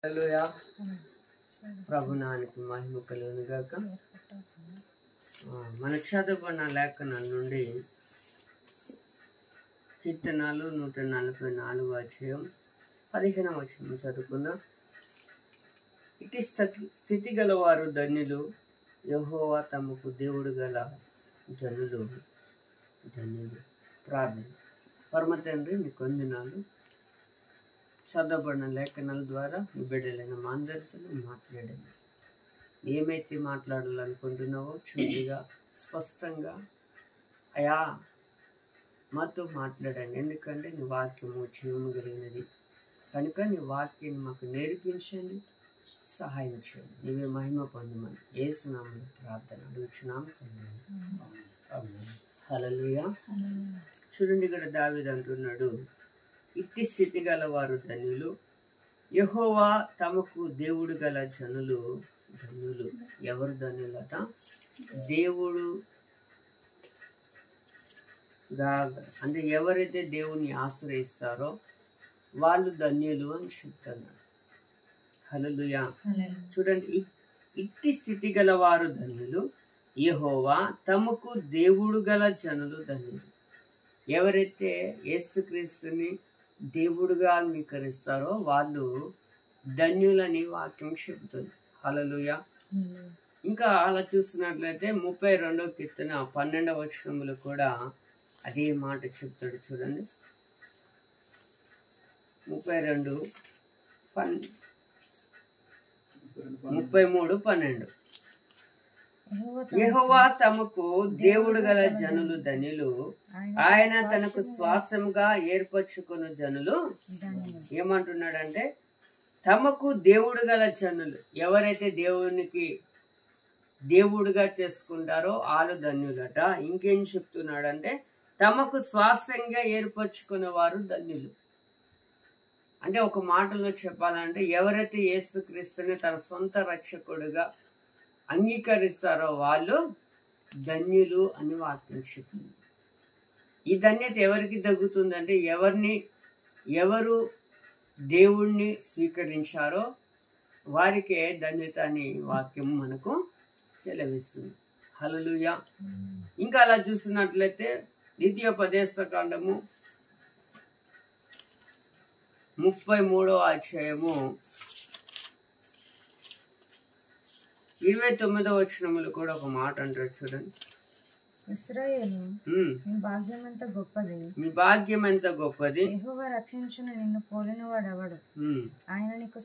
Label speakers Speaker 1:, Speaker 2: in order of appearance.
Speaker 1: హల్లెలూయా. ప్రభునానికి మహిమ కలుగును గాక. మన చదువుకున్న లేఖనం నుండి కీర్తనలు 144 అధ్యాయం 15వ వచనం చదువుకుందాం. ఇటు స్థితి గలవారు ధన్యులు, యెహోవా తమకు దేవుడు గల జనులు ధన్యులు. ప్రార్థన. పరమ తండ్రి, నీకు వందనాలు. చదవబడిన లేఖనాల ద్వారా మీ బిడ్డలైన మా అందరితో మాట్లాడండి. ఏమైతే మాట్లాడాలనుకుంటున్నావో చురుకుగా స్పష్టంగా అయా మాతో మాట్లాడండి. ఎందుకంటే నీ వాక్యము జీవము కలిగినది కనుక నీ వాక్యాన్ని మాకు నేర్పించండి, సహాయం చేయండి. నీవే మహిమ పొందమని యేసు నామములో ప్రార్థన అడుగుచున్నాము. హల్లెలూయా. చూడండి, ఇక్కడ దావీదు అంటున్నాడు, ఇట్టి స్థితి గల వారు ధన్యులు, యెహోవా తమకు దేవుడు గల జనులు ధన్యులు. ఎవరు ధన్యులట? దేవుడు అంటే ఎవరైతే దేవుని ఆశ్రయిస్తారో వాళ్ళు ధన్యులు అని చెప్తున్నాడు. హల్లెలూయా. చూడండి, ఇట్టి స్థితి గల వారు ధన్యులు, యెహోవా తమకు దేవుడు గల జనులు ధన్యులు. ఎవరైతే యేసుక్రీస్తుని దేవుడుగా అంగీకరిస్తారో వాళ్ళు ధన్యులని వాక్యం చెబుతుంది. హల్లెలూయా. ఇంకా అలా చూస్తున్నట్లయితే 32వ కీర్తన 12వ వచనంలో కూడా అదే మాట చెప్తాడు. చూడండి, 33:12 యెహోవా తమకు దేవుడు గల జనులు ధన్యులు, ఆయన తనకు శ్వాసముగా ఏర్పరచుకున్న జనులు. ఏమంటున్నాడంటే తమకు దేవుడు గల జనులు, ఎవరైతే దేవునికి దేవుడుగా చేసుకుంటారో వాళ్ళు ధన్యులట. ఇంకేం చెప్తున్నాడంటే తమకు శ్వాసంగా ఏర్పరచుకునే వారు ధన్యులు. అంటే ఒక మాటలో చెప్పాలంటే ఎవరైతే యేసుక్రీస్తుని తన సొంత రక్షకుడుగా అంగీకరిస్తారో వాళ్ళు ధన్యులు అని వాక్యం చెప్తుంది. ఈ ధన్యత ఎవరికి తగ్గుతుందంటే ఎవరు దేవుణ్ణి స్వీకరించారో వారికే ధన్యత అని వాక్యం మనకు చెలవిస్తుంది. హల్లెలూయా. ఇంకా అలా చూసినట్లయితే ద్వితీయోపదేశకాండము 33వ అధ్యాయము 29వ వచనములు కూడా ఒక మాట అంటారు. చూడండి,
Speaker 2: ఇశ్రాయేలు నీ భాగ్యం ఎంత గొప్పది,
Speaker 1: నీ భాగ్యం ఎంత గొప్పది,
Speaker 2: యెహోవా రక్షించును నిన్ను పోలిన వాడెవడు, ఆయన నీకు